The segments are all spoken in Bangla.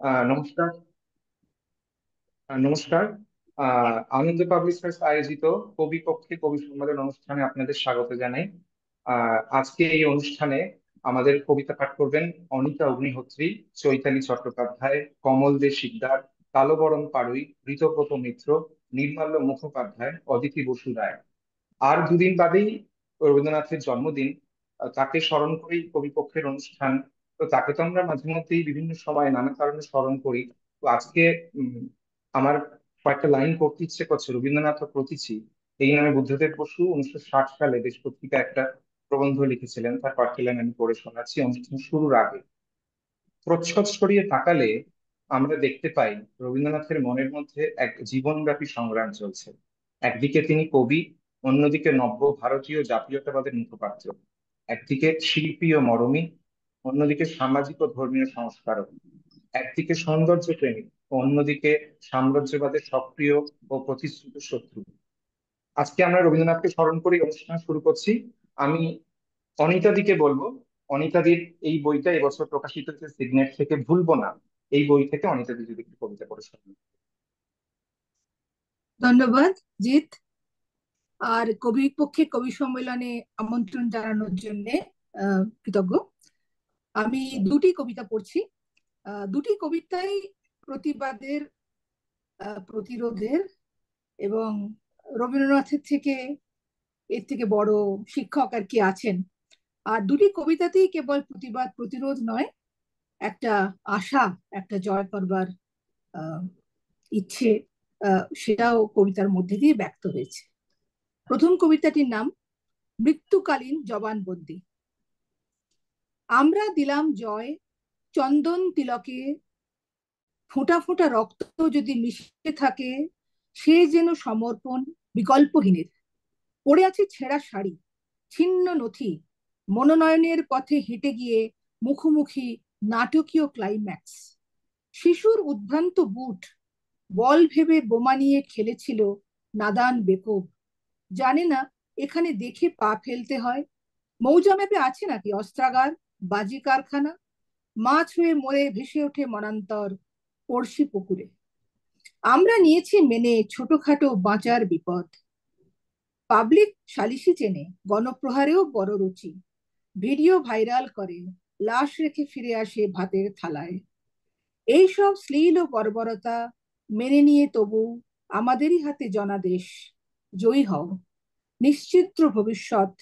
নমস্কার। নমস্কার। আনন্দ পাবলিশার্স আয়োজিত কবি পক্ষে কবি সম্মেলন অনুষ্ঠানে আপনাদের স্বাগত জানাই। আজকে এই অনুষ্ঠানে আমাদের কবিতা পাঠ করবেন অনিতা অগ্নিহোত্রী, চৈতালি চট্টোপাধ্যায়, কমল দে শিকদার, কালোবরণ পাড়ুই, ঋতব্রত মিত্র, নির্মাল্য মুখোপাধ্যায়, অদিতি বসু রায়। আর দুদিন বাদেই রবীন্দ্রনাথের জন্মদিন। তাকে স্মরণ করেই কবিপক্ষের অনুষ্ঠান। তো তাকে তো আমরা মাঝে মধ্যেই বিভিন্ন সময় নানা কারণে স্মরণ করি। তো আজকে উম, আমার কয়েকটা লাইন পড়তে ইচ্ছে করছে। রবীন্দ্রনাথ ও প্রতীচী এই নামে বুদ্ধদেব বসু 1960 সালে দেশ পত্রিকায় একটা প্রবন্ধ লিখেছিলেন। তার কয়েকটা লাইন আমি পড়ে শোনাচ্ছি অনুষ্ঠান শুরুর আগে। প্রচ্ছদ সরিয়ে তাকালে আমরা দেখতে পাই রবীন্দ্রনাথের মনের মধ্যে এক জীবনব্যাপী সংগ্রাম চলছে। একদিকে তিনি কবি, অন্যদিকে নব্য ভারতীয় জাতীয়তাবাদের মুখপাত্র। একদিকে শিল্পী ও মরমী, অন্যদিকে সামাজিক ও ধর্মীয় সংস্কারক। একদিকে সৌন্দর্য প্রেমী, অন্যদিকে সাম্রাজ্যবাদের সক্রিয় ও প্রতিশ্রুত শত্রু। আজকে আমরা রবীন্দ্রনাথকে স্মরণ করে অনুষ্ঠান শুরু করছি। আমি অনিতাদিকে বলবো, অনিতাদির এই বইটা এবছর প্রকাশিত হয়েছে সিগনেট থেকে, ভুলবো না। এই বই থেকে অনিতাদি যদি একটু কবিতা পড়ে শোনান। ধন্যবাদ জিৎ। আর কবি পক্ষে কবি সম্মেলনে আমন্ত্রণ জানানোর জন্য কৃতজ্ঞ। আমি দুটি কবিতা পড়ছি। দুটি কবিতাই প্রতিবাদের, প্রতিরোধের, এবং রবীন্দ্রনাথের থেকে এর থেকে বড় শিক্ষক আর কি আছেন। আর দুটি কবিতাতেই কেবল প্রতিবাদ প্রতিরোধ নয়, একটা আশা, একটা জয় করবার আহ ইচ্ছে, সেটাও কবিতার মধ্যে দিয়ে ব্যক্ত হয়েছে। প্রথম কবিতাটির নাম মৃত্যুকালীন জবানবন্দি। আমরা দিলাম জয় চন্দন তিলকে, ফোঁটা ফোঁটা রক্ত যদি মিশে থাকে, সে যেন সমর্পণ বিকল্পহীনের। পড়ে আছে ছেঁড়া শাড়ি, ছিন্ন নথি, মনোনয়নের পথে হেঁটে গিয়ে মুখোমুখি নাটকীয় ক্লাইম্যাক্স। শিশুর উদ্ভ্রান্ত বুট বল ভেবে বোমা নিয়ে খেলেছিল নাদান বেকুব। জানে না এখানে দেখে পা ফেলতে হয়। মৌজা ম্যাপে আছে নাকি অস্ত্রাগার, বাজি কারখানা? মাছ হয়ে মরে ভেসে ওঠে মনান্তর পড়শি পুকুরে। আমরা নিয়েছি মেনে ছোটখাটো বাঁচার বিপদ। পাবলিক সালিশি চেনে, গণপ্রহারেও বড় রুচি। ভিডিও ভাইরাল করে, লাশ রেখে ফিরে আসে ভাতের থালায়। এইসব শ্লীল ও বর্বরতা মেনে নিয়ে তবু আমাদেরই হাতে জনাদেশ। জয়ী হও, নিশ্চিদ্র ভবিষ্যৎ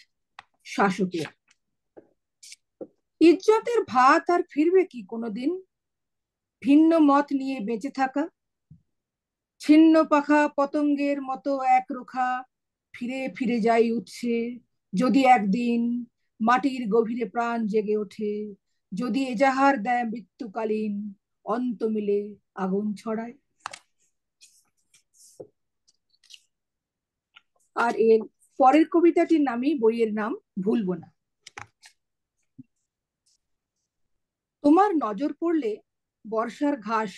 শাসকের। ইজ্জতের ভাত আর ফিরবে কি কোনোদিন? ভিন্ন মত নিয়ে বেঁচে থাকা ছিন্ন পাখা পতঙ্গের মতো একরোখা ফিরে ফিরে যাই উঠছে। যদি একদিন মাটির গভীরে প্রাণ জেগে ওঠে, যদি এজাহার দেয় মৃত্যুকালীন, অন্ত মিলে আগুন ছড়ায়। আর এর পরের কবিতাটির নামই, বইয়ের নাম ভুলবো না। তোমার নজর পড়লে বর্ষার ঘাস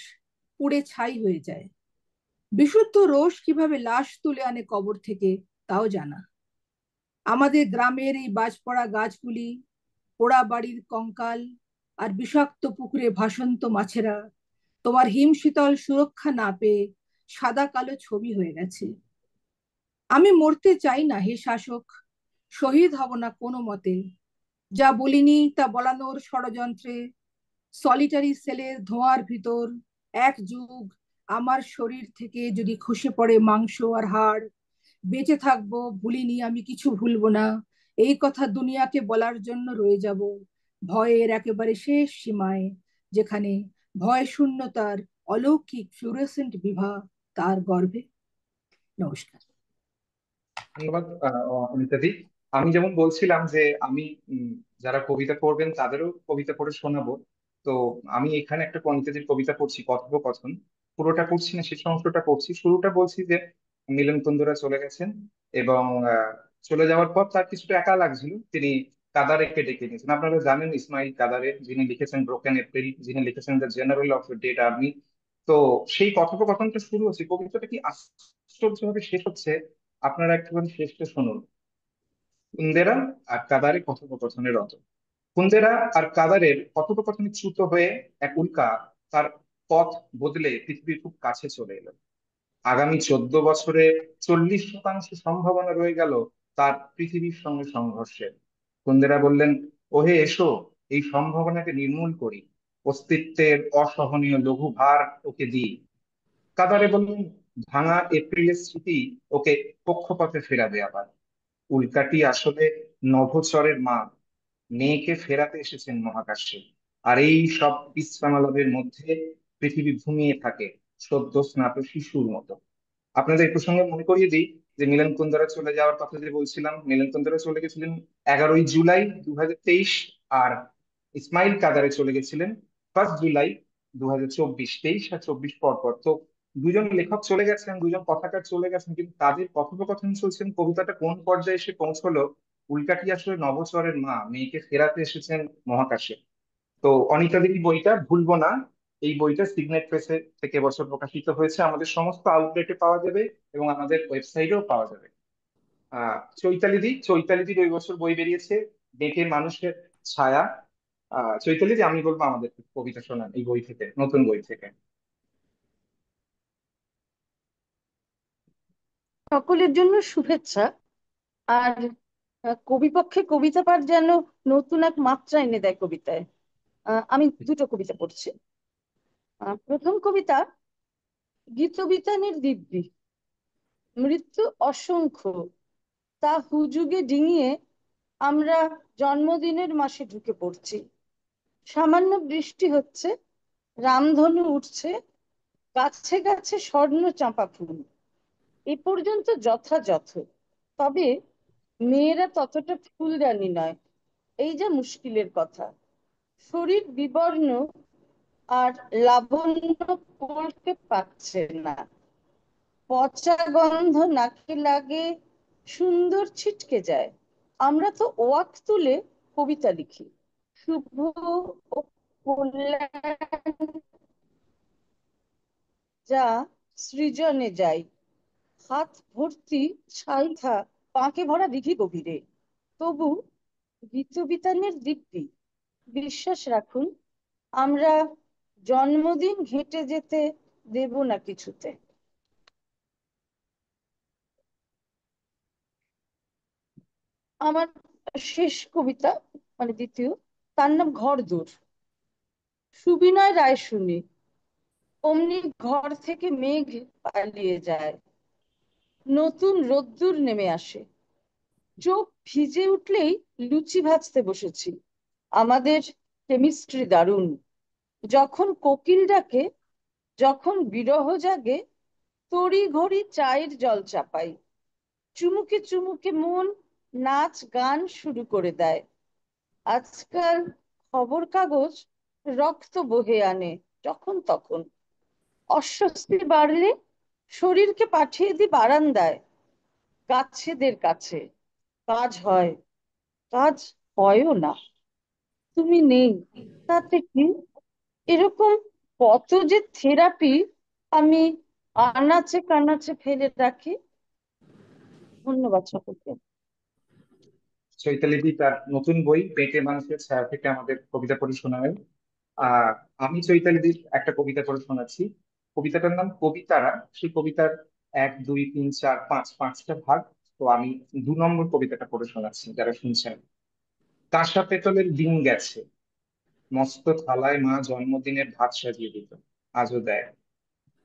পুড়ে ছাই হয়ে যায়। বিশুদ্ধ রোষ কিভাবে লাশ তুলে আনে কবর থেকে তাও জানা। আমাদের গ্রামের এই বাজপড়া গাছগুলি, পোড়া বাড়ির কঙ্কাল, আর বিষাক্ত পুকুরে ভাসন্ত মাছেরা তোমার হিমশীতল সুরক্ষা না পেয়ে সাদা কালো ছবি হয়ে গেছে। আমি মরতে চাই না হে শাসক, শহীদ হব না কোনো মতে। যা বলিনি তা বলানোর ষড়যন্ত্রে সলিটারি সেলের ধোঁয়ার ভিতর এক যুগ আমার শরীর থেকে যদি খসে পড়ে মাংস আর হাড়, বেঁচে থাকবো ভুলিনি, আমি কিছু ভুলবো না। এই কথা দুনিয়াকে বলার জন্য রয়ে যাব ভয়ের একেবারে শেষ সীমায়, যেখানে ভয় শূন্যতার অলৌকিক ফ্লুরেসেন্ট বিভা তার গর্ভে। নমস্কার। ধন্যবাদ অনিতাদি। আমি যেমন বলছিলাম যে আমি যারা কবিতা পড়বেন তাদেরও কবিতা পড়ে শোনাবো। তো আমি এখানে একটা অনিতাদির কবিতা পড়ছি, কথোপকথন। পুরোটা পড়ছি না, শেষ অংশটা পড়ছি। শুরুটা বলছি যে মিলন কুন্দরা চলে গেছেন এবং চলে যাওয়ার পর তার কিছুটা একা লাগছিল। তিনি কাদারেকে ডেকে নিয়েছেন। আপনারা জানেন ইসমাইল কাদারে, যিনি লিখেছেন ব্রোকেন এপ্রিল, যিনি লিখেছেন the general of dead army. তো সেই কথোপকথনটা শুরু হচ্ছে, কবিতাটা কি আশ্চর্যভাবে শেষ হচ্ছে। আপনারা একটুখানি শেষটা শুনুন। কুন্দেরা আর কাদারে কথোপকথনে রত। কুন্দেরা আর কাদারের কথোপকথনে চ্যুত হয়ে এক উল্কা তার পথ বদলে পৃথিবীর খুব কাছে চলে এলো। আগামী 14 বছরে 40% সম্ভাবনা রয়ে গেল তার পৃথিবীর সঙ্গে সংঘর্ষের। কুন্দেরা বললেন, ওহে এসো, এই সম্ভাবনাকে নির্মূল করি, অস্তিত্বের অসহনীয় লঘু ভার ওকে দিই। কাতারে বললেন, ভাঙা এপ্রিলের স্মৃতি ওকে কক্ষপথে ফেরাবে আবার। উল্কাটি আসলে নভোচরের মা, মেয়েকে ফেরাতে এসেছেন মহাকাশে। আর এই সব বিশ্রামালাপের মধ্যে পৃথিবী ঘুমিয়ে থাকে সদ্য স্নাত শিশুর মতো। আপনাদের এই প্রসঙ্গে মনে করিয়ে দিই যে মিলন কুন্দরা চলে যাওয়ার কথা যে বলছিলাম, মিলন কুন্দরা চলে গেছিলেন 11ই জুলাই 2023। আর ইসমাইল কাদারে চলে গেছিলেন 1 জুলাই 2024। 23 আর 24 পর পর তো দুজন লেখক চলে গেছেন, দুজন কথাকার চলে গেছেন, কিন্তু তাদের কথোপকথন চলছেন কবিতাটা কোন পর্যায়ে এসে পৌঁছলো। উল্কাটি আসলে নভোচরের মা, মেয়েকে ফেরাতে এসেছেন মহাকাশে। তো অনিতা দেবী বইটা ভুলবো না, এই বইটা সিগনেট প্রেসে থেকে এবছর প্রকাশিত হয়েছে, আমাদের সমস্ত আউটলেটে পাওয়া যাবে এবং আমাদের ওয়েবসাইটেও পাওয়া যাবে। চৈতালিদির ওই বছর বই বেরিয়েছে, দেখে মানুষের ছায়া। চৈতালিদি, আমি বলবো আমাদের কবিতা শোনান এই বই থেকে, নতুন বই থেকে। সকলের জন্য শুভেচ্ছা। আর কবিপক্ষে কবিতা পাঠ যেন নতুন এক মাত্রা এনে দেয় কবিতায়। আমি দুটো কবিতা পড়ছি। প্রথম কবিতা, গীতবিতানের দিব্যি। মৃত্যু অসংখ্য, তা হুজুগে ডিঙিয়ে আমরা জন্মদিনের মাসে ঢুকে পড়ছি। সামান্য বৃষ্টি হচ্ছে, রামধনু উঠছে, গাছে গাছে স্বর্ণ চাঁপা ফুল। এ পর্যন্ত যথাযথ। তবে মেয়েরা ততটা ফুলদানি নয়, এই যা মুশকিলের কথা। শরীর বিবর্ণ আর লাবণ্য পড়তে পারছে না। পচা গন্ধ নাকে লাগে, সুন্দর ছিটকে যায়। আমরা তো ওয়াক তুলে কবিতা লিখি, শুভ ও কল্যাণ যা সৃজনে যাই। হাত ভর্তি ছাইথা, পাঁকে ভরা দিঘি গভীরে। তবু গীতবিতানের দিব্যি, বিশ্বাস রাখুন, আমরা জন্মদিন ঘেঁটে যেতে দেব না কিছুতে। আমার শেষ কবিতা, মানে দ্বিতীয়, তার নাম ঘরদোর। সুবিনয় রায় শুনি, অমনি ঘর থেকে মেঘ পালিয়ে যায়, নতুন রোদ্দুর নেমে আসে। চোখ ভিজে উঠলেই লুচি ভাজতে বসেছি। আমাদের কেমিস্ট্রি দারুণ। যখন কোকিল ডাকে, যখন বিরহ জাগে, তড়ি ঘড়ি চায়ের জল চাপাই। চুমুকে চুমুকে মন নাচ গান শুরু করে দেয়। আজকাল খবর কাগজ রক্ত বহে আনে যখন তখন। অস্বস্তি বাড়লে শরীরকে পাঠিয়ে দিই বারান্দায়, গাছেদের কাছে। কাজ হয়, কাজ হয়ও না। তুমি নেই, তাতে কি? এরকম কত যে থেরাপি আমি আনাচে কানাচে ফেলে রাখি। ধন্যবাদ সকলকে। চৈতালিদি তার নতুন বই পেটে মানুষের ছায়া থেকে আমাদের কবিতা পড়ে শোনাবেন। আহ আমি চৈতালিদির একটা কবিতা পড়ে শোনাচ্ছি। কবিতাটার নাম কবিতারা। সেই কবিতার 1, 2, 3, 4, 5 পাঁচটা ভাগ। তো আমি 2 নম্বর কবিতাটা পড়ে শোনাচ্ছি যারা শুনছেন। কাঁসা পেতলের দিন গেছে, মস্ত থালায় মা জন্মদিনের ভাত সাজিয়ে দিত, আজও দেয়।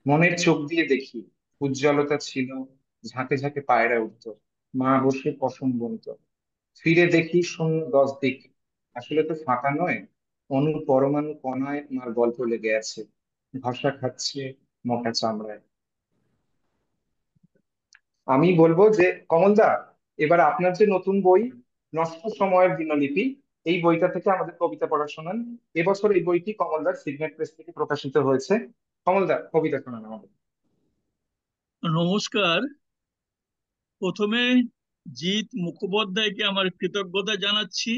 মনের চোখ দিয়ে দেখি, উজ্জ্বলতা ছিল, ঝাঁকে ঝাঁকে পায়রা উঠতো, মা বসে পশম বুনতো। ফিরে দেখি শূন্য 10 দিক, আসলে তো ফাঁকা নয়, অণু পরমাণু কণায় মার গল্প লেগে আছে, ঘষা খাচ্ছে মোটা চামড়ায়। আমি বলবো যে কমলদা, এবার আপনার যে নতুন বই নষ্ট সময়ের দিনলিপি, এই বইটা থেকে আমাদের কবিতা পড়া শোনান। এবছর এই বইটি কমলদার সিগনেট প্রেস থেকে প্রকাশিত হয়েছে। কমলদা, কবিতা শোনান আমাদের। নমস্কার। প্রথমে জিৎ মুখোপাধ্যায়কে আমার কৃতজ্ঞতা জানাচ্ছি।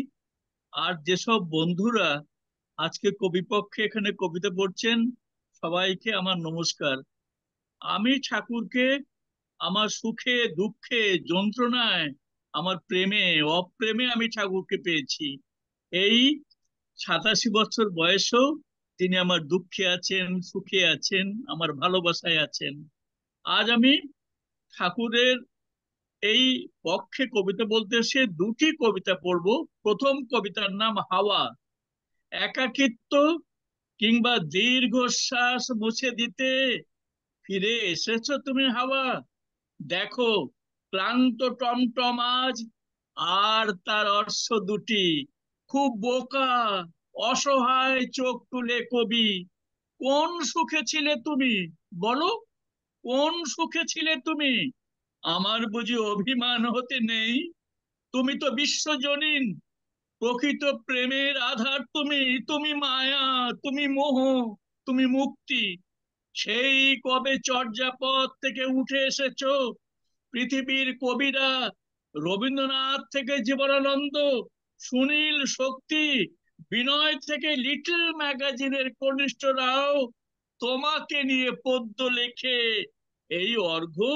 আর যেসব বন্ধুরা আজকে কবিপক্ষে এখানে কবিতা পড়ছেন, সবাইকে আমার নমস্কার। আমি ঠাকুরকে আমার সুখে দুঃখে যন্ত্রণায়, আমার প্রেমে অপ্রেমে আমি ঠাকুরকে পেয়েছি। এই 87 বছর বয়সেও তিনি আমার দুঃখে আছেন, সুখে আছেন, আমার ভালোবাসায় আছেন। আজ আমি ঠাকুরের এই পক্ষে কবিতা বলতে এসে দুটি কবিতা পড়বো। প্রথম কবিতার নাম হাওয়া। একাকিত্ব কিংবা দীর্ঘশ্বাস মুছে দিতে ফিরে এসেছো তুমি হাওয়া। দেখো ক্লান্ত টমটম আজ আর তার অশ্ব দুটি, খুব বোকা অসহায় চোখ তুলে কবি। কোন সুখে ছিলে তুমি, বলো কোন সুখে ছিলে তুমি? আমার বুঝি অভিমান হতে নেই? তুমি তো বিশ্বজনীন, প্রকৃত প্রেমের আধার তুমি। তুমি মায়া, তুমি মোহ, তুমি মুক্তি। সেই কবে চর্যাপদ থেকে উঠে এসেছো পৃথিবীর কবিরা, রবীন্দ্রনাথ থেকে জীবনানন্দ, সুনীল শক্তি, বিনয় থেকে লিটল ম্যাগাজিনের কনিষ্ঠরাও তোমাকে নিয়ে পদ্য লেখে। এই অর্ঘ্য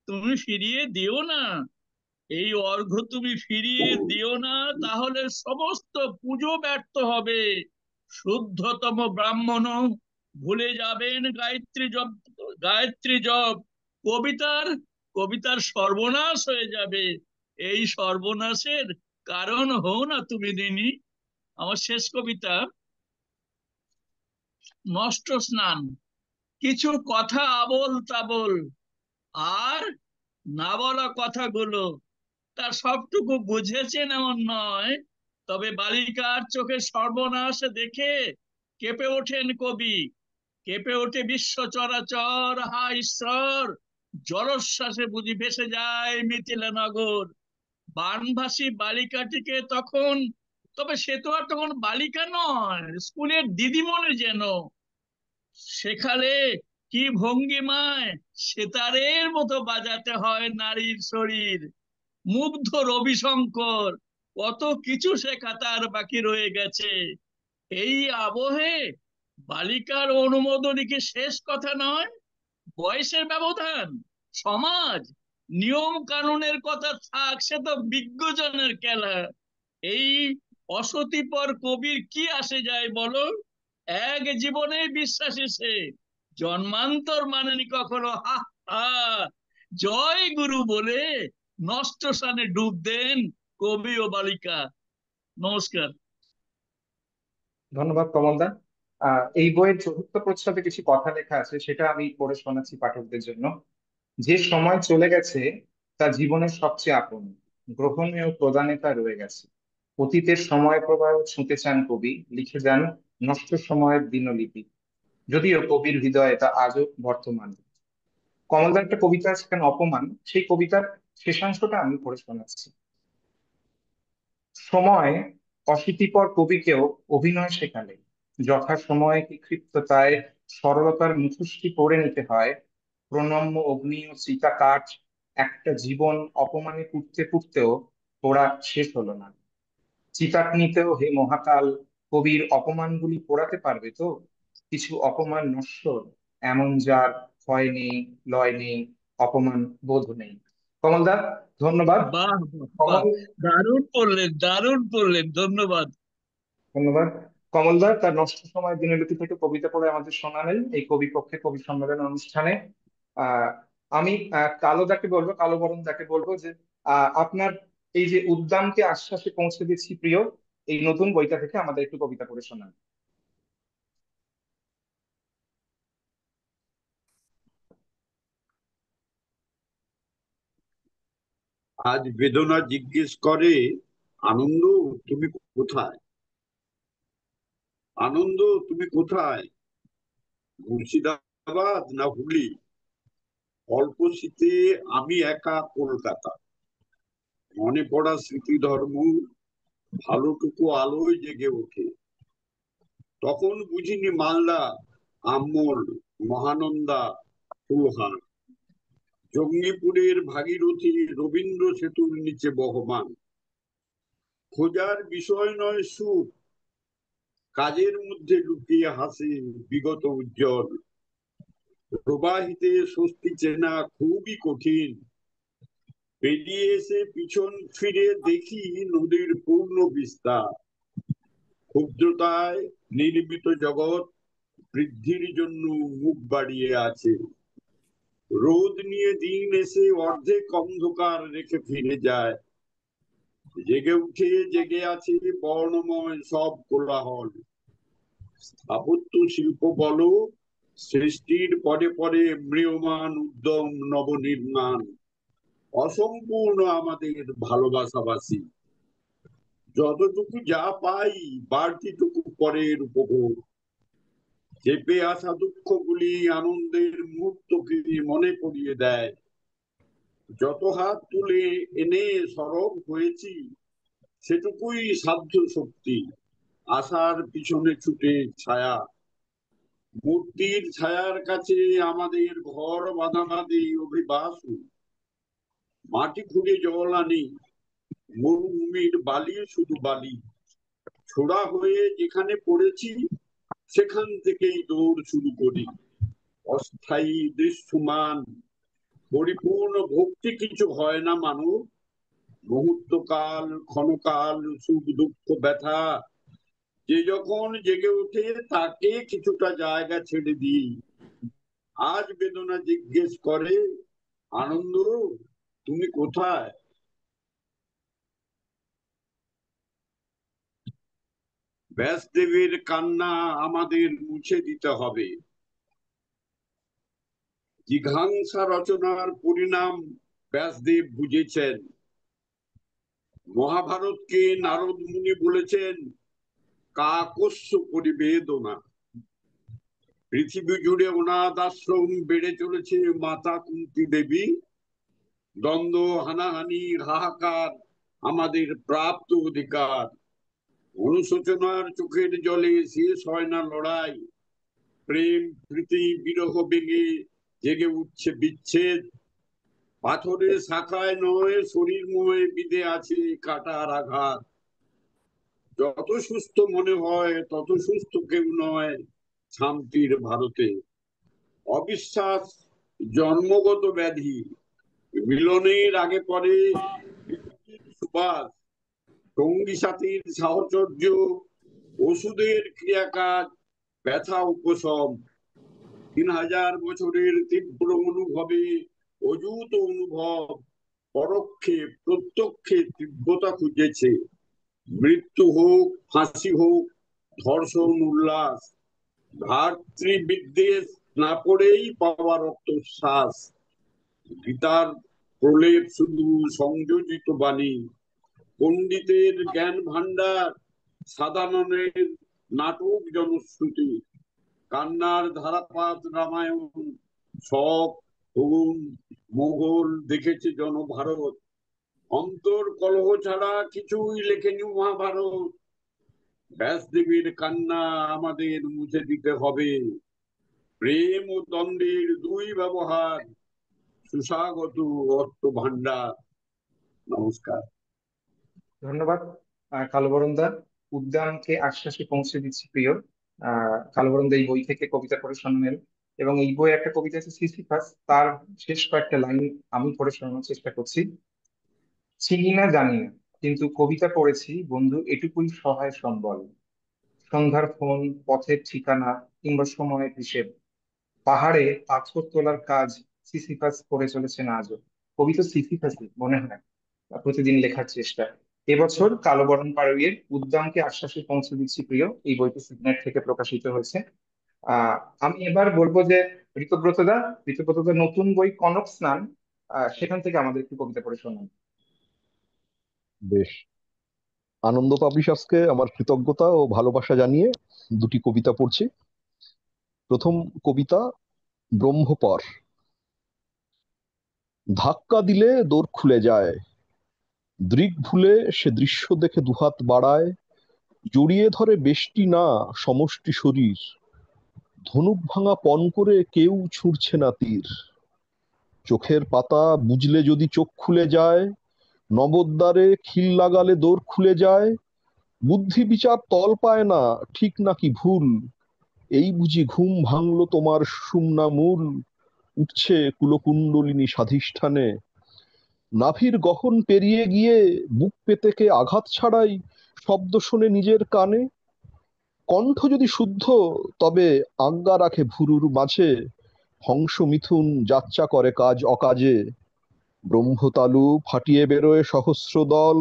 তুমি ফিরিয়ে দিও না, এই অর্ঘ্য তুমি ফিরিয়ে দিও না, তাহলে সমস্ত পুজো ব্যর্থ হবে। শুদ্ধতম ব্রাহ্মণ ভুলে যাবেন গায়ত্রী জপ, গায়ত্রী জপ। কবিতার কবিতার সর্বনাশ হয়ে যাবে। এই সর্বনাশের কারণ হও না তুমি দিনি। আমার শেষ কবিতা নষ্ট স্নান। কিছু কথা আবোল তাবোল, আর না বলা কথাগুলো তার সবটুকু বুঝেছেন এমন নয়, তবে বালিকার চোখে সর্বনাশ দেখে কেঁপে ওঠেন কবি। কেঁপে ওঠে বিশ্ব চরাচর, হা ঈশ্বর, জলোচ্ছ্বাসে বুঝি ভেসে যায় মিথিলা নগর। বানভাসী বালিকাটিকে তখন, তবে সে তো আর তখন বালিকা নয়, স্কুলের দিদিমণি যেন, সেখানে কি ভঙ্গিমায় সেতারের মতো বাজাতে হয় নারীর শরীর। মুগ্ধ রবিশঙ্কর, কত কিছু শেখা তার বাকি রয়ে গেছে। এই আবহে বালিকার অনুমোদনী কি শেষ কথা নয়? বয়সের ব্যবধান, সমাজ, নিয়ম কানুনের কথা থাক, সে তো বিজ্ঞজনের খেলা। এই অসতিপর কবির কি আসে যায় বলো? এক জীবনে বিশ্বাসী সে, জন্মান্তর মানেনি কখনো। হা হা, জয় গুরু বলে নষ্ট সানে ডুব দেন কবি ও বালিকা। নমস্কার। ধন্যবাদ কমলদা। এই বইয়ের চতুর্থ প্রচ্ছদে কিছু কথা লেখা আছে, সেটা আমি পড়ে শোনাচ্ছি পাঠকদের জন্য। যে সময় চলে গেছে তা জীবনের সবচেয়ে আপন, গ্রহণে ও প্রদানে তা রয়ে গেছে। অতীতের সময় প্রবাহ ছুঁতে চান কবি, লিখে যান নষ্ট সময়ের দিনলিপি, যদিও কবির হৃদয়ে তা আজও বর্তমান। কমলদার একটা কবিতা আছে এখানে, অপমান, সেই কবিতার শেষাংশটা আমি পড়ে শোনাচ্ছি। সময় অশীতিপর কবিকেও অভিনয় শেখালে, যথা সময়ে কি ক্ষিপ্ততায় সরলতার মুখোশটি পরে নিতে হয়। প্রণম্য অগ্নি ও চিতা কাঠ, একটা জীবন অপমানে পুড়তে পুড়তেও পোড়া শেষ হলো না। চিতাগ্নিতেও হে মহাকাল, কবির অপমানগুলি পোড়াতে পারবে তো? কিছু অপমান নশ্বর, এমন যার ক্ষয় নেই, লয় নেই, অপমান বোধ নেই। কমলদা, ধন্যবাদ। বাহ বাহ বাহ, কমল, দারুণ পড়লেন, দারুণ পড়লেন, ধন্যবাদ। ধন্যবাদ। কমলদা তার নষ্ট সময় দিনলিপি থেকে কবিতা পড়ে আমাদের শোনালেন এই কবি পক্ষে কবি সম্মেলন অনুষ্ঠানে। আহ আমি কালোদাকে বলবো, কালো বরণ দাকে বলবো যে আপনার এই যে উদ্দামকে আশ্বাসে পৌঁছে দিচ্ছি প্রিয়, এই নতুন বইটা থেকে আমাদের একটু কবিতা পড়ে শোনান। আজ বেদনা জিজ্ঞেস করে, আনন্দ তুমি কোথায়? আনন্দ তুমি কোথায়? মুর্শিদাবাদ না হুগলি? অল্প শীতে আমি একা কলকাতা, মনে পড়া স্মৃতি ধর্ম ভালোটুকু আলোয় জেগে ওঠে। তখন বুঝিনি মালদা, আম্মল, মহানন্দা, ফুলহার, জঙ্গিপুরের ভাগীরথী রবীন্দ্র সেতুর নিচে বহমান। খোঁজার বিষয় নয় সুখ, কাজের মধ্যে লুকিয়ে হাসে বিগত উজ্জ্বল। প্রবাহিতে স্বস্তি চেনা খুবই কঠিন, পেরিয়ে এসে পিছন ফিরে দেখি নদীর পূর্ণ বিস্তার। ক্ষুদ্রতায় নির্মিত জগৎ বৃদ্ধির জন্য মুখ বাড়িয়ে আছে। রোদ নিয়ে দিন এসে অর্ধেক অন্ধকার রেখে ফিরে যায়। জেগে উঠে জেগে আছে বর্ণময় সব কোলাহল। স্থাপত্য শিল্প বলো, সৃষ্টির পরে পরে ম্রিয়মান উদ্যম নবনির্মাণ। অসম্পূর্ণ আমাদের ভালোবাসাবাসী। যতটুকু যা পাই বাড়তিটুকু পরের উপভোগ। চেপে আসা দুঃখগুলি আনন্দের মুহূর্তকে মনে করিয়ে দেয়। যত হাত তুলে এনে সরব হয়েছি সেটুকুই সাধ্য শক্তি। আশার পিছনে ছুটে ছায়া। মূর্তির ছায়ার কাছে আমাদের ঘর বাঁধা বাঁধে অভিবাস। মাটি খুঁড়ে জল আনি, মরুভূমির বালি শুধু বালি। ছোড়া হয়ে যেখানে পড়েছি সেখান থেকেই দৌড় শুরু করি। অস্থায়ী দৃশ্যমান পরিপূর্ণ ভক্তি কিছু হয় না মানব। মুহূর্তকাল ক্ষণকাল সুখ দুঃখ ব্যথা, যে যখন জেগে ওঠে তাকে কিছুটা জায়গা ছেড়ে দিই। আজ বেদনা জিজ্ঞেস করে, আনন্দ তুমি কোথায়? ব্যাসদেবের কান্না আমাদের মুছে দিতে হবে। জিঘাংসা রচনার পরিণাম ব্যাসদেব বুঝেছেন। মহাভারতকে নারদ মুনি বলেছেন কাকস্য পরিবেদনা। পৃথিবী জুড়ে অনাথ আশ্রম বেড়ে চলেছে মাতা কুন্তি দেবী। দ্বন্দ্ব হানাহানি হাহাকার আমাদের প্রাপ্ত অধিকার। অনুশোচনার চোখের জলে শেষ হয় না লড়াই। প্রেম প্রীতি বিরহ বেগে জেগে উঠছে বিচ্ছেদ। পাথরের শাখায় নয় শরীর মোহে বিঁধে আছে কাটার আঘাত। যত সুস্থ মনে হয় তত সুস্থ কেউ নয় শান্তির ভারতে। অবিশ্বাস জন্মগত ব্যাধি। মিলনের আগে পরে সুবাস। সঙ্গী সাথীর সাহচর্য, ওষুধের ক্রিয়াকাজ, ব্যথা উপশম। 3000 বছরের তীব্র অনুভবে অযুত অনুভব পরোক্ষে প্রত্যক্ষে তীব্রতা খুঁজেছে। মৃত্যু হোক ফাঁসি হোক ধর্ষণ উল্লাস, ভাতৃবিদ্বেষ না পড়েই পাওয়া রক্তশ্বাস। গীতার প্রলেপ শুধু সংযোজিত বাণী। পণ্ডিতের জ্ঞান ভান্ডার, সাধারণের নাটক জনশ্রুতি। কান্নার ধারাপাত রামায়ণ, শক হুন মোগল দেখেছে জনভারত। অন্তর কলহ ছাড়া কিছুই লেখেনি মহাভারত। ব্যাসদেবীর কান্না আমাদের মুছে দিতে হবে। প্রেম ও দ্বন্দ্বের দুই ব্যবহার, সুস্বাগত অর্থ ভান্ডার। নমস্কার। ধন্যবাদ কালবরণদা। উদ্যানকে আশ্বাসে পৌঁছে দিচ্ছি প্রিয়। কালবরণদা এই বই থেকে কবিতা পড়ে শোনালেন, এবং এই বইয়ে একটা কবিতা আছে সিসিফাস, তার শেষ কয়েকটা লাইন আমি পড়ে শোনানোর চেষ্টা করছি। চিনি না জানি না, কিন্তু কবিতা পড়েছি বন্ধু এটুকুই সহায় সম্বল। সন্ধ্যার ফোন, পথের ঠিকানা, কিংবা সময়ের হিসেব, পাহাড়ে পাথর তোলার কাজ সিসিফাস করে চলেছেন আজও। কবি তো সিসিফাসই মনে হয় প্রতিদিন লেখার চেষ্টা। এবছর কালবরণ পাড়ুইয়ের উদ্যামকে আশ্বাসে পৌঁছে দিচ্ছি প্রিয়, এই বইটি সিগনেট থেকে প্রকাশিত হয়েছে। আহ আমি এবার বলবো যে ঋতব্রতদা নতুন বই কনক স্নান, সেখান থেকে আমাদের একটু কবিতা পড়ে শোনান। বেশ, আনন্দ পাবলিশার্সকে আমার কৃতজ্ঞতা ও ভালোবাসা জানিয়ে দুটি কবিতা পড়ছি। প্রথম কবিতা ব্রহ্মপর। ধাক্কা দিলে দোর খুলে যায়, দৃক ভুলে সে দৃশ্য দেখে দুহাত বাড়ায়। জড়িয়ে ধরে বেষ্টি না সমষ্টি শরীর, ধনুক ভাঙা পণ করে কেউ ছুঁড়ছে না তীর। চোখের পাতা বুঝলে যদি চোখ খুলে যায়, নবদ্বারে খিল লাগালে দোর খুলে যায়। বুদ্ধি বিচার তল পায় না ঠিক নাকি ভুল, এই বুঝি ঘুম ভাঙলো তোমার সুষুম্না মূল। উঠছে কুলকুণ্ডলিনী স্বাধিষ্ঠানে, নাভির গহন পেরিয়ে গিয়ে বুক পেতেকে আঘাত ছাড়াই শব্দ শোনে নিজের কানে। কণ্ঠ যদি শুদ্ধ, তবে আজ্ঞা রাখে ভুরুর মাঝে, হংস মিথুন যাচ্চা করে কাজ অকাজে। ব্রহ্মতালু ফাটিয়ে বেরোয় সহস্র দল,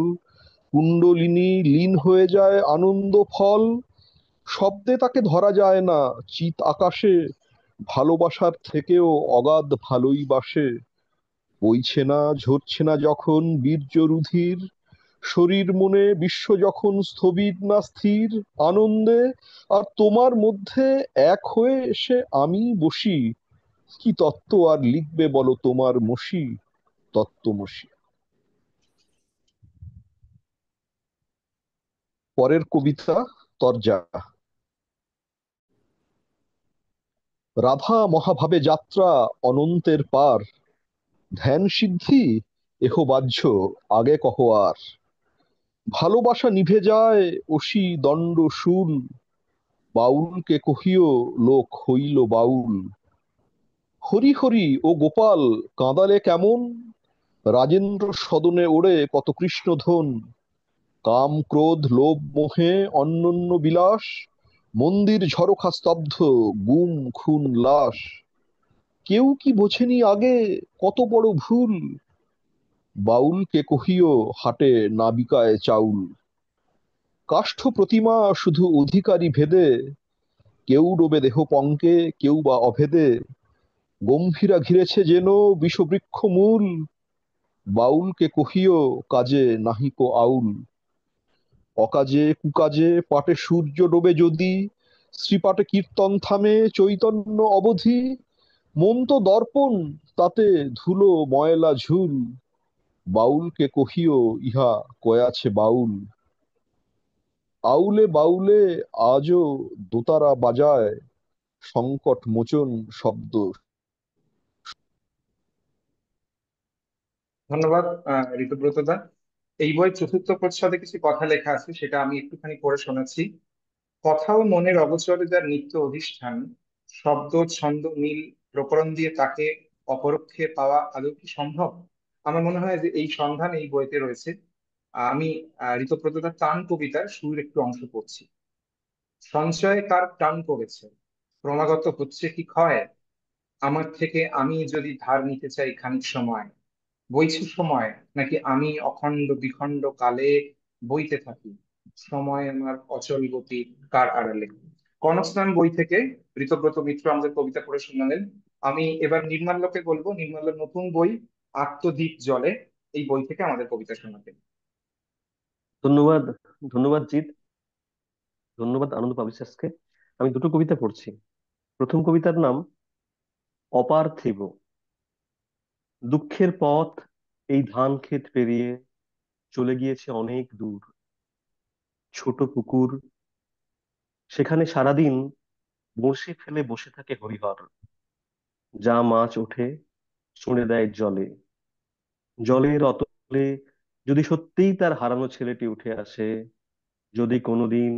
কুণ্ডলিনী লীন হয়ে যায় আনন্দ ফল। শব্দে তাকে ধরা যায় না চিত আকাশে, ভালোবাসার থেকেও অগাধ ভালোই বাসে। বইছে না ঝরছে না যখন বীর্য রুধির, শরীর মনে বিশ্ব যখন স্থবির না স্থির আনন্দে, আর তোমার মধ্যে এক হয়ে এসে আমি বসি, কি তত্ত্ব আর লিখবে বলো তোমার মসি, তত্ত্বমসি। পরের কবিতা তরজা। রাধা মহাভাবে যাত্রা অনন্তের পার, ধ্যান সিদ্ধি এহ বাহ্য আগে কহ আর। ভালোবাসা নিভে যায় অসি দণ্ড শূল, বাউলকে কহিও লোক হইল বাউল। হরি হরি ও গোপাল কাঁদালে কেমন, রাজেন্দ্র সদনে ওড়ে কত কৃষ্ণধন। কাম ক্রোধ লোভ মোহে অন্যন্য বিলাস, মন্দির ঝরোখা স্তব্ধ গুম খুন লাশ। কেউ কি বোঝেনি আগে কত বড় ভুল, বাউলকে কহিও হাটে না বিকায় চাউল। কাষ্ঠ প্রতিমা শুধু অধিকারী ভেদে, কেউ ডোবে দেহ পঙ্কে কেউ বা অভেদে। গম্ভীরা ঘিরেছে যেন বিষবৃক্ষ মূল, বাউলকে কহিও কাজে নাহিক আউল। অকাজে কুকাজে পাটে সূর্য ডোবে যদি, শ্রীপাটে কীর্তন থামে চৈতন্য অবধি। মন তো দর্পণ তাতে ধুলো ময়লা ঝুল, বাউলকে কহিও ইহা কয়াছে বাউল। আউলে বাউলে আজও দোতারা বাজায়, সংকট মোচন শব্দ। ধন্যবাদ ঋতুব্রত দা। এই বইয়ের চতুর্থ প্রচ্ছদে কিছু কথা লেখা আছে, সেটা আমি একটুখানি পড়ে শোনাচ্ছি। কথা ও মনের অগোচরে যার নিত্য অধিষ্ঠান, শব্দ ছন্দ মিল প্রকরণ দিয়ে তাকে অপরোক্ষে পাওয়া আদৌ কি সম্ভব? আমার মনে হয় যে এই সন্ধান এই বইতে রয়েছে। আমি ঋতব্রত দার টান কবিতার শুরুর একটু অংশ পড়ছি। সঞ্চয় কার টান পড়েছে, ক্রমাগত হচ্ছে কি ক্ষয়, আমার থেকে আমি যদি ধার নিতে চাই খানিক সময়, বইছে সময় নাকি আমি অখণ্ড বিখণ্ড কালে বইতে থাকি, সময় আমার অচল গতি কার আড়ালে। কনকস্নান বই থেকে ঋতব্রত মিত্র আমাদের কবিতা পড়ে শোনালেন। আমি এবার নির্মাল্যকে বলবো, নির্মাল্যর নতুন বই আত্মদ্বীপ জলে, এই বই থেকে আমাদের কবিতা শোনাতে। ধন্যবাদ। ধন্যবাদ জিৎ। ধন্যবাদ আনন্দ পাবলিশার্সকে। আমি দুটো কবিতা পড়ছি। প্রথম কবিতার নাম অপার্থিব। দুঃখের পথ এই ধান ক্ষেত পেরিয়ে চলে গিয়েছে অনেক দূর। ছোট পুকুর, সেখানে সারাদিন বড়শি ফেলে বসে থাকে হরিহর। যা মাছ ওঠে ছুঁড়ে দেয় জলে। জলের অতলে যদি সত্যিই তার হারানো ছেলেটি উঠে আসে, যদি কোনোদিন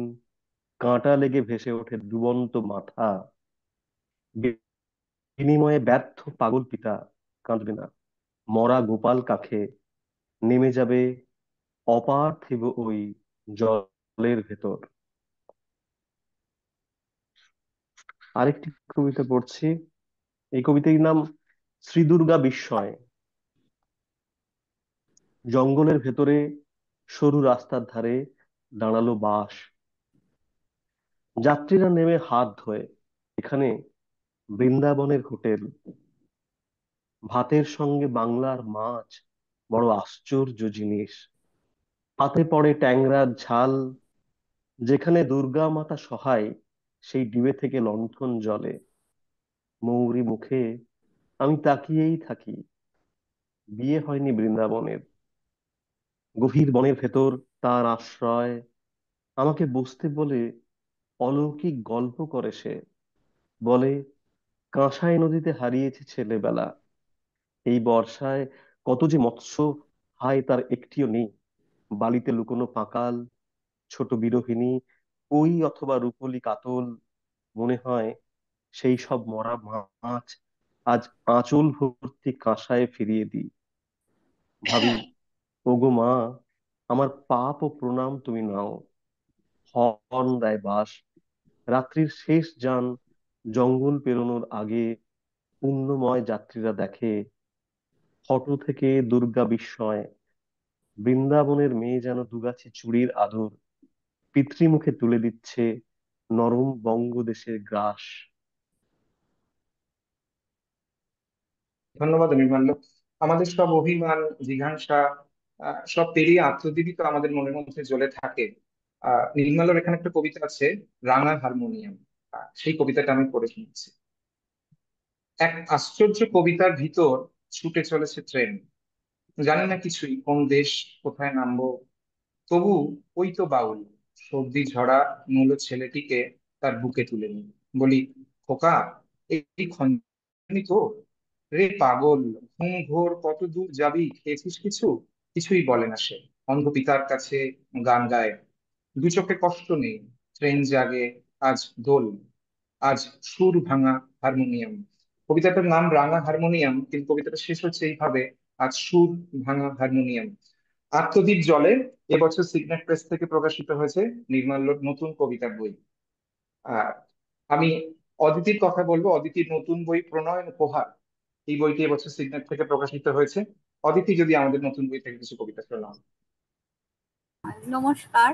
কাঁটা লেগে ভেসে ওঠে ডুবন্ত মাথা, বিনিময়ে ব্যর্থ পাগল পিতা কাঁদবে না। মরা গোপাল কাঁখে নেমে যাবে অপার্থিব ওই জলের ভেতর। আরেকটি কবিতা পড়ছি। এই কবিতার নাম শ্রী দুর্গা বিস্ময়। জঙ্গলের ভেতরে সরু রাস্তার ধারে দাঁড়ালো বাস। যাত্রীরা নেমে হাত ধোয়। এখানে বৃন্দাবনের হোটেল। ভাতের সঙ্গে বাংলার মাছ বড় আশ্চর্য জিনিস। পাতে পড়ে ট্যাংরার ঝাল। যেখানে দুর্গা মাতা সহায়, সেই ডিবে থেকে লণ্ঠন জ্বলে। মৌরি মুখে আমি তাকিয়েই থাকি। বিয়ে হয়নি বৃন্দাবনের। গভীর বনের ভেতর তার আশ্রয়। আমাকে বসতে বলে অলৌকিক গল্প করে সে। বলে কাঁসাই নদীতে হারিয়েছে ছেলেবেলা। এই বর্ষায় কত যে মৎস্য, হায় তার একটিও নেই। বালিতে লুকোনো পাকাল, ছোট বিরোহিনী, কই অথবা রূপলি কাতল। মনে হয় সেই সব মরা মাছ আজ আঁচল ভর্তি কাঁসায় ফিরিয়ে দিই। ভাবি, ওগো মা, আমার পাপ ও প্রণাম তুমি নাও। হর্ন দেয় বাঁশ, রাত্রির শেষ যান জঙ্গল পেরোনোর আগে পুণ্যময় যাত্রীরা দেখে ফটো থেকে দুর্গা বিস্ময়, বৃন্দাবনের মেয়ে যেন দুগাছি চুড়ির আদর পিতৃমুখে তুলে দিচ্ছে নরম বঙ্গদেশের গ্রাস। ধন্যবাদ নির্মাল্য। আমাদের সব অভিমান, জিঘাংসা সব পেরিয়ে আত্মদিদি তো আমাদের মনের মধ্যে জ্বলে থাকে। নির্মাল্যর এখানে একটা কবিতা আছে, রাঙা হারমোনিয়াম। সেই কবিতাটা আমি পড়ে শুনছি। এক আশ্চর্য কবিতার ভিতর ছুটে চলেছে ট্রেন, জানি না কিছুই, কোন দেশ, কোথায় নামবো। তবু ওই তো বাউল, সর্দি ঝরা মূল ছেলেটিকে তার বুকে তুলে নিই, বলি, খোকা, এই খঞ্জনি তো, রে পাগল, ঘুম ঘোর কত দূর যাবি, খেয়েছিস কিছু? কিছুই বলে না সে, অন্ধ পিতার কাছে গান গায়। দু চোখে কষ্ট নেই, ট্রেন জাগে আজ দোল, আজ সুর ভাঙা হারমোনিয়াম। কবিতাটার নাম রাঙা হারমোনিয়াম, কিন্তু কবিতাটা শেষ হচ্ছে এইভাবে, আজ সুর ভাঙা হারমোনিয়াম। আত্মদীপ জলে এবছর সিগনেট প্রেস থেকে প্রকাশিত হয়েছে নির্মাল্যর নতুন কবিতার বই। আহ আমি অদিতির কথা বলবো। অদিতির নতুন বই প্রণয়ন উপহার, এই বইটি এবছর সিগনেট থেকে প্রকাশিত হয়েছে। অদিতি, যদি আমাদের নতুন বই থেকে কিছু কবিতা শোনাও। নমস্কার।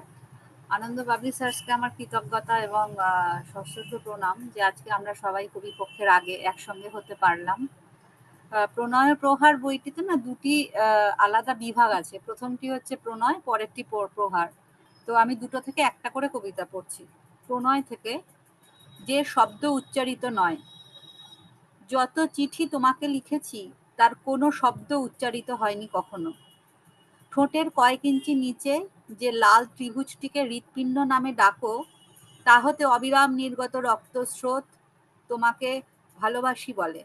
আনন্দ পাবলিশার্সকে আমার কৃতজ্ঞতা এবং সশ্রদ্ধ প্রণাম যে আজকে আমরা সবাই কবি পক্ষের আগে একসঙ্গে হতে পারলাম। প্রণয় প্রহার বইটিতে না দুটি আলাদা বিভাগ আছে। প্রথমটি হচ্ছে প্রণয়, পরেরটি প্রহার। তো আমি দুটো থেকে একটা করে কবিতা পড়ছি। প্রণয় থেকে। যে শব্দ উচ্চারিত নয়, যত চিঠি তোমাকে লিখেছি তার কোনো শব্দ উচ্চারিত হয়নি কখনো। ঠোঁটের কয়েক ইঞ্চি নিচে যে লাল ত্রিভুজটিকে হৃৎপিণ্ড নামে ডাকো, তা হতে অবিরাম নির্গত রক্তস্রোত তোমাকে ভালোবাসি বলে।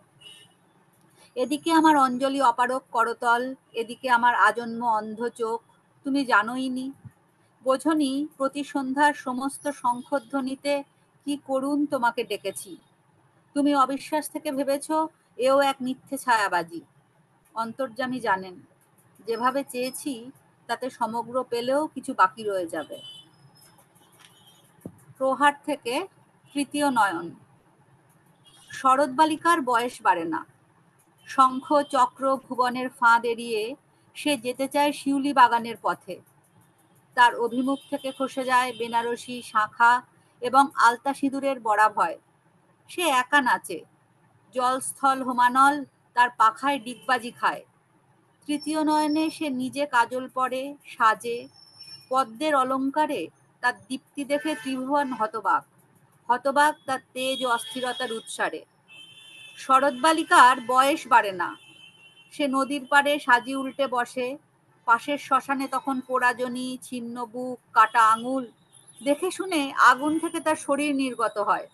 এদিকে আমার অঞ্জলি অপারক করতল, এদিকে আমার আজন্ম অন্ধ চোখ। তুমি জানোই নি, বোঝনি প্রতি সন্ধ্যার সমস্ত শঙ্খধ্বনিতে কি করুণ তোমাকে ডেকেছি। তুমি অবিশ্বাস থেকে ভেবেছ এও এক মিথ্যে ছায়াবাজি। অন্তর্যামী জানেন, যেভাবে চেয়েছি তাতে সমগ্র পেলেও কিছু বাকি রয়ে যাবে। প্রহার থেকে তৃতীয় নয়ন। শরৎ বালিকার বয়স বাড়ে না। শঙ্খ চক্র ভুবনের ফাঁদ এড়িয়ে সে যেতে চায় শিউলি বাগানের পথে। তার অভিমুখ থেকে খসে যায় বেনারসি শাঁখা এবং আলতা সিঁদুরের বরাভয়। সে একা নাচে, জলস্থল হোমানল তার পাখায় ডিগবাজি খায়। তৃতীয় নয়নে সে নিজে কাজল পরে, সাজে। পদ্মের অলঙ্কারে তার দীপ্তি দেখে ত্রিভুবন হতবাক, হতবাক তার তেজ ও অস্থিরতার উৎসারে। শরৎ বালিকার বয়স বাড়ে না। সে নদীর পাড়ে সাজি উল্টে বসে। পাশের শ্মশানে তখন পোড়াজনি, ছিন্ন বুক, কাটা আঙুল। দেখে শুনে আগুন থেকে তার শরীর নির্গত হয়।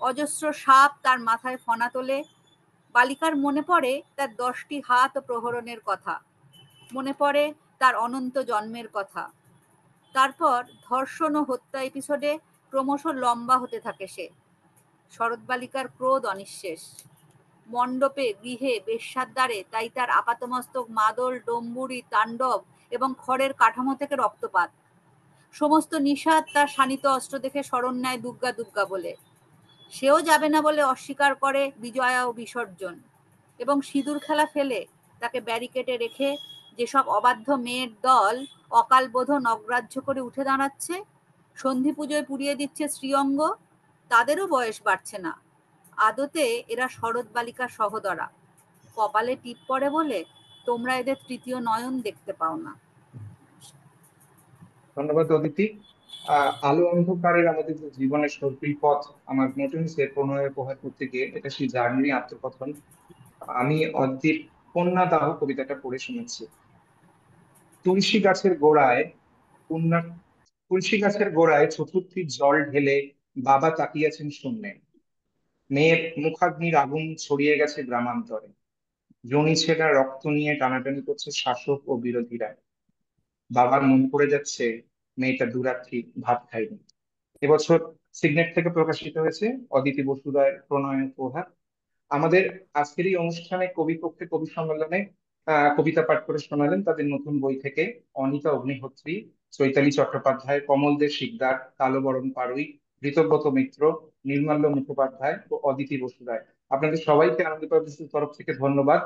অজস্র সাপ তার মাথায় ফনা তোলে। বালিকার মনে পড়ে তার 10টি হাত ও প্রহরণের কথা, মনে পড়ে তার অনন্ত জন্মের কথা। তারপর ধর্ষণ ও হত্যা এপিসোডে ক্রমশ লম্বা হতে থাকে সে। শরৎ বালিকার ক্রোধ অনিঃশেষ। মণ্ডপে, গৃহে, বেশ্যার দ্বারে তাই তার আপাতমস্তক মাদল, ডম্বুরি, তাণ্ডব এবং খড়ের কাঠামো থেকে রক্তপাত। সমস্ত নিষাদ তার শানিত অস্ত্র দেখে শরণ নেয় দুর্গা দুর্গা বলে। সেও যাবে না বলে অস্বীকার করে বিজয়া ও বিসর্জন, এবং সিঁদুর খেলা ফেলে তাকে ব্যারিকেডে রেখে যেসব অবাধ্য মেয়ের দল অকাল বোধন অগ্রাহ্য করে উঠে দাঁড়াচ্ছে, সন্ধি পুজোয় পুড়িয়ে দিচ্ছে শ্রীঅঙ্গ, তাদেরও বয়স বাড়ছে না। আদতে এরা শরৎ বালিকার সহদরা। কপালে টিপ পড়ে বলে তোমরা এদের তৃতীয় নয়ন দেখতে পাও না। ধন্যবাদ অদিতি। আলো অন্ধকারের আমাদের যে জীবনের সর্পিল পথ, আমার মনে হচ্ছে প্রণয় উপহার করতে গিয়ে এটা সেই জার্নিরই আত্মকথন। আমি অদিতির কন্যা দাহ কবিতাটা পড়ে শুনেছি। তুলসী গাছের গোড়ায় কন্যা, তুলসী গাছের গোড়ায় চতুর্থীর জল ঢেলে বাবা তাকিয়েছেন শূন্যে। মেয়ের মুখাগ্নির আগুন ছড়িয়ে গেছে গ্রামান্তরে। জনি ছেঁড়া রক্ত নিয়ে টানাটানি করছে শাসক ও বিরোধীরা। বাবার মন পড়ে যাচ্ছে মেয়েটা দুরাত্রি ভাত খায়নি। এবছর সিগনেট থেকে প্রকাশিত হয়েছে অদিতি বসুরায়ের প্রণয়ন প্রহার। আমাদের আজকের এই অনুষ্ঠানে কবি পক্ষে কবি সম্মেলনে কবিতা পাঠ করে শোনালেন তাদের নতুন বই থেকে অনিতা অগ্নিহোত্রী, চৈতালি চট্টোপাধ্যায়, কমল দে শিকদার, কালো বরণ পাড়ুই, ঋতব্রত মিত্র, নির্মাল্য মুখোপাধ্যায় ও অদিতি বসুরায়। আপনাদের সবাইকে আনন্দ পাবলিসের তরফ থেকে ধন্যবাদ।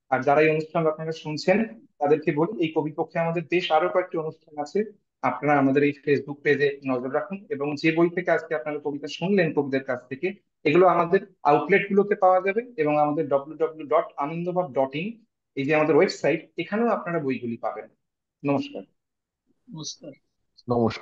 আর যারা এই অনুষ্ঠান আপনারা শুনছেন তাদেরকে বলি, এই কবিপক্ষে আমাদের বেশ আরো কয়েকটি অনুষ্ঠান আছে। আপনারা আমাদের এই ফেসবুক পেজে নজর রাখুন, এবং যে বই থেকে আজকে আপনারা কবিতা শুনলেন কবিদের কাছ থেকে, এগুলো আমাদের আউটলেট গুলোতে পাওয়া যাবে, এবং আমাদের www.anandabhav.in, এই যে আমাদের ওয়েবসাইট, এখানেও আপনারা বইগুলি পাবেন। নমস্কার। নমস্কার। নমস্কার।